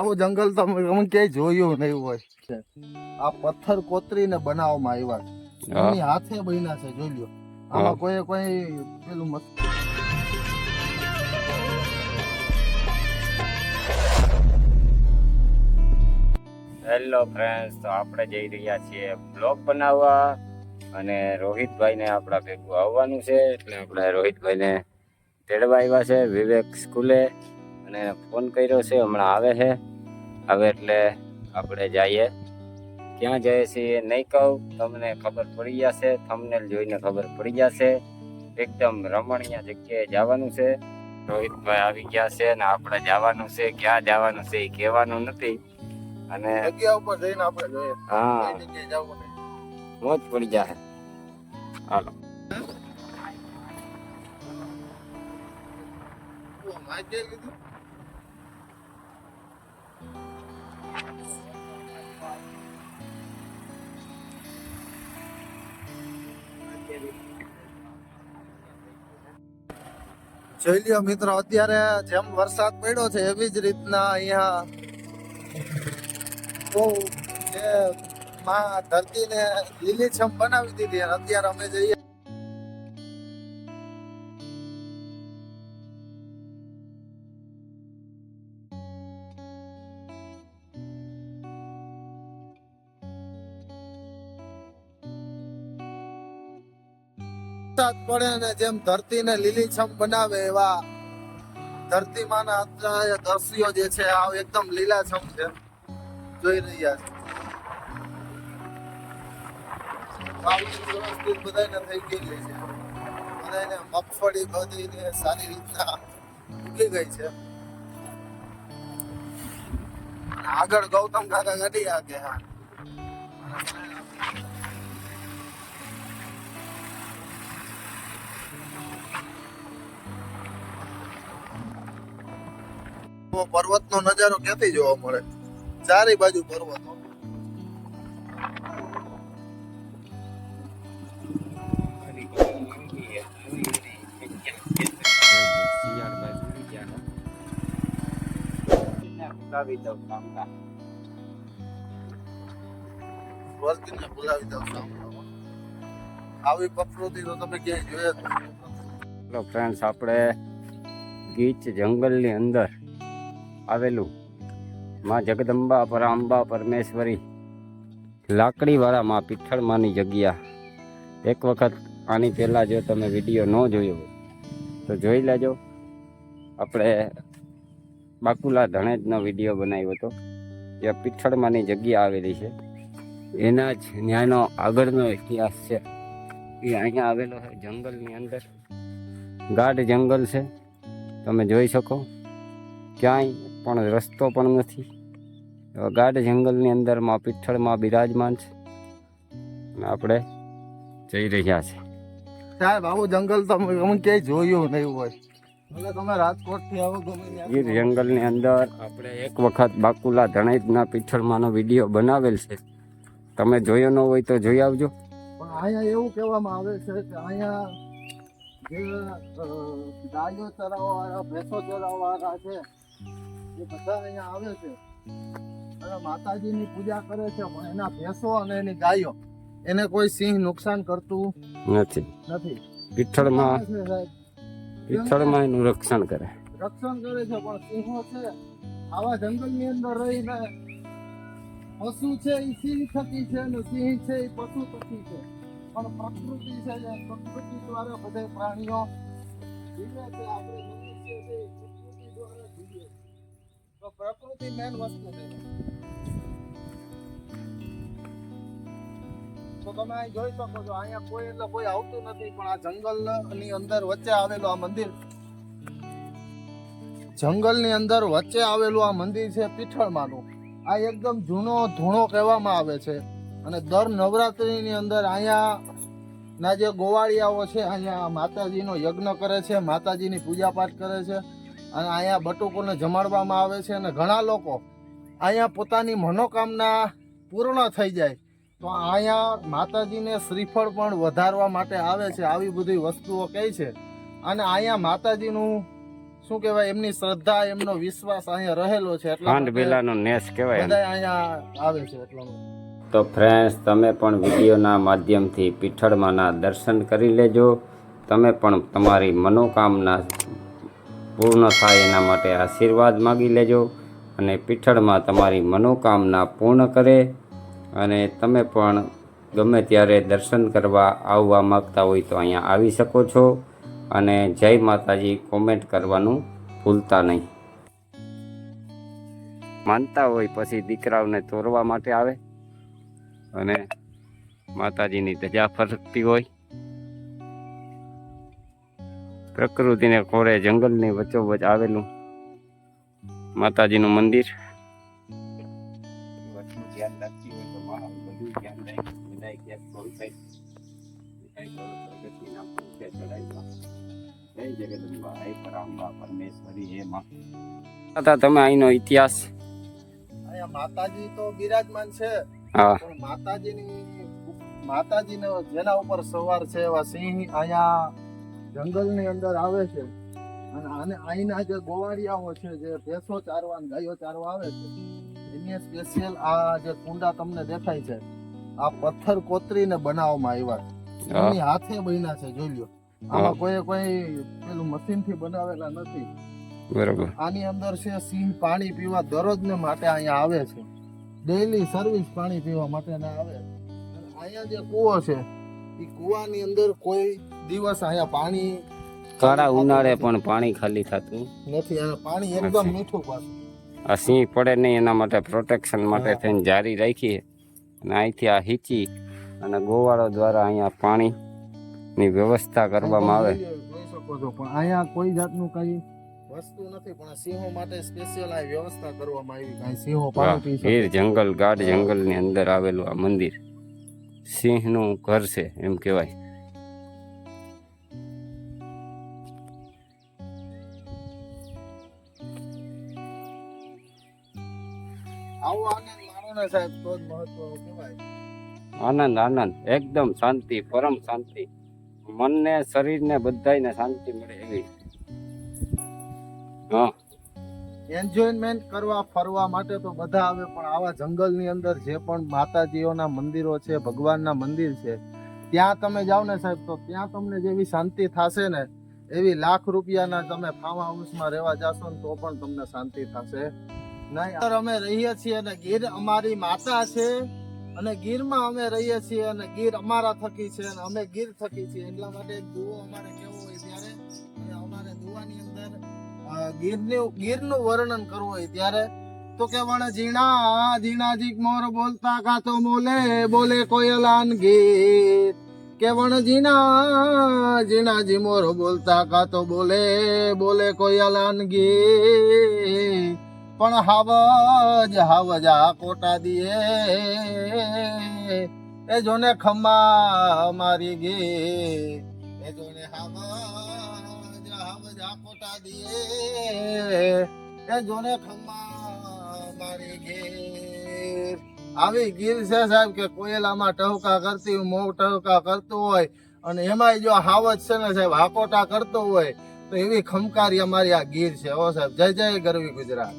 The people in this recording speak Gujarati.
આવું જંગલ તો અમે ક્યાંય જોયું નહીં હોય. આ પથ્થર કોતરીને બનાવવામાં આવ્યા છે. એની હાથે બન્યા છે, જોઈ લ્યો. આમાં કોઈ પેલું હેલો ફ્રેન્ડ્સ, તો આપણે જઈ રહ્યા છીએ બ્લોગ બનાવવા અને રોહિતભાઈને આપણા ભેગું આવવાનું છે, એટલે આપણે રોહિતભાઈને તેડવા આવ્યા છે વિવેક સ્કૂલે અને ફોન કર્યો છે. હમણાં આવે છે, હવે એટલે આપણે જઈએ. ક્યાં જઈએ છીએ નહીં કહું, તમને ખબર પડી જશે, થંબનેલ જોઈને ખબર પડી જશે. એકદમ રમણીય જગ્યાએ જવાનું છે. રોહિતભાઈ આવી ગયા છે અને આપણે જવાનું છે. ક્યાં જવાનું છે એ કહેવાનું નથી, અને જગ્યા ઉપર જઈને આપણે જોઈએ. હા, કઈ જગ્યાએ જવું નહીં, મોજ પડી જાય. હાલો. માહિતી લીધું. જોઈ લ્યો મિત્રો, અત્યારે જેમ વરસાદ પડ્યો છે એવી જ રીતના અહીંયા બહુ જે માં ધરતીને લીલીછમ બનાવી દીધી. અને અત્યારે અમે જઈએ પડે ને જેમ ધરતીને લીલીછમ બનાવે એવા ધરતીમાંના અત્યારે દ્રશ્યો જે છે આ એકદમ લીલાછમ છે, જોઈ રહ્યા છે. વ્યવસ્થિત બધાને થઈ ગયેલી છે, બધાને મગફળી બધીને સારી રીતના ઉગી ગઈ છે. આગળ ગૌતમ કાકા ગાડી આગે. હા, પર્વત નો નજારો ક્યાંથી જોવા મળે? ચારે બાજુ પર્વતો. આવી પ્રકૃતિ તો તમે ક્યાંય જોયા જ નથી. હેલો ફ્રેન્ડ્સ, આપણે ગીચ જંગલની અંદર આવેલું માં જગદંબા પરાંબા પરમેશ્વરી લાકડીવાળા માં પિઠ્ઠળમાંની જગ્યા. એક વખત આની પહેલાં જો તમે વિડીયો ન જોયો હોય તો જોઈ લેજો. આપણે બાકુલા ધણેજનો વિડીયો બનાવ્યો હતો, જ્યાં પિઠ્ઠળમાંની જગ્યા આવેલી છે. એના જ ન્યાયનો આગળનો ઇતિહાસ છે એ અહીંયા આવેલો છે જંગલની અંદર. ગાઢ જંગલ છે, તમે જોઈ શકો. ક્યાંય પણ રસ્તો પણ નથી. ગાઢ જંગલની અંદરમાં પિઠ્ઠળમાં બિરાજમાન છે અને આપણે જઈ રહ્યા છે. સાહેબ, આવું જંગલ તો અમે ક્યાંય જોયું નહીં હોય. એટલે તમે રાજકોટ થી આવો ગમે ગીર જંગલની અંદર આપણે એક વખત બાકુલા ધણેજના પિઠ્ઠળમાંનો વિડીયો બનાવેલ છે. તમે જોયો ન હોય તો જોઈ આવજો. પણ અહીંયા એવું કહેવામાં આવે છે કે અહીંયા જે ગાયો ચરાવવાવાળા, ભેંસો ચરાવવાવાળા છે એ બધા અહીંયા આવે છે અને માતાજીની પૂજા કરે છે. પણ એના ભેંસો અને એની ગાયો એને કોઈ સિંહ નુકસાન કરતું નથી. પિઠ્ઠળમાં એનું રક્ષણ કરે છે. પણ સિંહો છે આવા જંગલની અંદર રહીને પશુ છે એ સિંહ થકી છે અને સિંહ છે એ પશુ થકી છે. પણ પ્રકૃતિ છે, પ્રકૃતિ દ્વારા બધા પ્રાણીઓ જીવે છે. આપણે મનુષ્ય છે પ્રકૃતિ દ્વારા જીવે. તો પ્રકૃતિ મેન વસ્તુ છે. તો તમે અહીં જોઈ શકો છો, અહીંયા કોઈ એટલે કોઈ આવતું નથી. પણ આ જંગલની અંદર વચ્ચે આવેલું આ મંદિર, જંગલની અંદર વચ્ચે આવેલું આ મંદિર છે પિઠ્ઠળમાંનું. આ એકદમ જૂનો ધૂણો કહેવામાં આવે છે. અને દર નવરાત્રિની અંદર અહીંયા ના જે ગોવાળિયાઓ છે અહીંયા માતાજીનો યજ્ઞ કરે છે, માતાજીની પૂજા પાઠ કરે છે અને અહીંયા બટુકોને જમાડવામાં આવે છે. અને ઘણા લોકો અહીંયા પોતાની મનોકામના પૂર્ણ થઈ જાય તો અહીંયા માતાજીને શ્રીફળ પણ વધારવા માટે આવે છે. આવી બધી વસ્તુઓ કહે છે. અને અહીંયા માતાજીનું શું કહેવાય એમની શ્રદ્ધા એમનો વિશ્વાસ અહીંયા રહેલો છે એટલા ખાંડ માટે બેલાનો નેસ કહેવાય એને. બધા અહીંયા આવે છે એટલા માટે. તો ફ્રેન્ડ્સ, તમે પણ વિડીયોના માધ્યમથી પીઠળમાંના દર્શન કરી લેજો. તમે પણ તમારી મનોકામના પૂર્ણ થાય એના માટે આશીર્વાદ માગી લેજો અને પીઠળમાં તમારી મનોકામના પૂર્ણ કરે. અને તમે પણ ગમે ત્યારે દર્શન કરવા આવવા માગતા હોય તો અહીંયા આવી શકો છો. અને જય માતાજી કોમેન્ટ કરવાનું ભૂલતા નહીં. માનતા હોય પછી દીકરાઓને તોરવા માટે આવે અને માતાજીની ધજા ફરકતી હોય. પ્રકૃતિને ખોળે જંગલની વચ્ચોવચ આવેલું માતાજીનું મંદિર. ધ્યાન રાખતી હોય તો માં બધું ધ્યાન રાખે. બધાય ગેસ ફોન થાય. કઈ કરો પ્રગતિના પૂછે ચડાઈમાં. જય જગદંબા, હે પરાંબા, પરમેશ્વરી, હે માં. તમે અહીંનો ઇતિહાસ. અહીંયા માતાજી તો બિરાજમાન છે હા, પણ માતાજીને જેના ઉપર સવાર છે એવા સિંહ અહીંયા જંગલની અંદર આવે છે અને અહીંના જે ગોવાળિયાઓ છે જે ભેંસો ચારવા અને ગાયો ચારવા આવે છે એની સ્પેશિયલ આ જે કુંડા તમને દેખાય છે આ પથ્થર કોતરીને બનાવવામાં આવ્યા છે. હા. એની હાથે બન્યા છે જોઈ લ્યો. આમાં કોઈ પેલું મશીન થી બનાવેલા નથી. બરોબર. આની અંદર છે સિંહ પાણી પીવા દરરોજ ને માટે અહીંયા આવે છે. ડેઈલી સર્વિસ પાણી પીવા માટે આવે. અને અહીંયા જે કૂવો છે એ કૂવાની અંદર કોઈ દિવસ અહીંયા પાણી કાળા ઉનાળે પણ પાણી ખાલી થતું નથી અને પાણી એકદમ મીઠું પાછું. આ સિંહ પડે નહીં એના માટે પ્રોટેક્શન માટે થઈને જારી રાખી અને અહીંથી આ હીચી અને ગોવાળો દ્વારા અહીંયા પાણીની વ્યવસ્થા કરવામાં આવે. જોઈ શકો છો પણ અહીંયા કોઈ જાતનું કઈ વસ્તુ નથી પણ સિંહો માટે સ્પેશિયલ આ વ્યવસ્થા કરવામાં આવી કઈ સિંહો પાણી પી શકે. ગીર જંગલ, ગાઢ જંગલની અંદર આવેલું આ મંદિર સિંહનું ઘર છે એમ કહેવાય. આવો આનંદ માણો ને સાહેબ તો જ મહત્વ કહેવાય. આનંદ આનંદ એકદમ શાંતિ, પરમ શાંતિ. મનને શરીરને બધાયને શાંતિ મળે એવી. હા, એન્જોયમેન્ટ કરવા ફરવા માટે તો બધા આવે પણ આવા જંગલની અંદર જે પણ માતાજીઓના મંદિરો છે ભગવાનના મંદિર છે ત્યાં તમે જાઓ ને સાહેબ તો ત્યાં તમને જેવી શાંતિ થશે ને એવી લાખ રૂપિયાના તમે ફાર્મ હાઉસમાં રહેવા જાશો ને તો પણ તમને શાંતિ થશે નહીં. અમે રહીએ છીએ અને ગીર અમારી માતા છે અને ગીરમાં અમે રહીએ છીએ અને ગીર અમારા થકી છે અને અમે ગીર થકી છીએ એટલા માટે એક દુઓ અમારે કેવો હોય ત્યારે અને અમારે દુવાની અંદર ગીરનું વર્ણન કરવું હોય ત્યારે તો કે વણ ઝીણા ઝીણાજી મોર બોલતા ગાતો બોલે બોલે કોયલાન ગીત. કે વણ ઝીણા ઝીણાજી મોર બોલતા ગાતો બોલે બોલે કોયલાન ગીત. પણ હાવજ હાવજ આ કોટા દીએ એ જોને ખમ્મા મારી ગે એ જોને હાવજ હાવજ આ કોટા દીએ એ જોને ખમ્મા મારી ગે. આવી ગીર છે સાહેબ કે કોયલામાં ટહુકા કરતી મોં ટહુકા કરતું હોય અને એમાંય જો હાવજ છે ને સાહેબ હાકોટા કરતો હોય તો એવી ખમકારી અમારી આ ગીર છે. ઓ સાહેબ જય જય ગરવી ગુજરાત.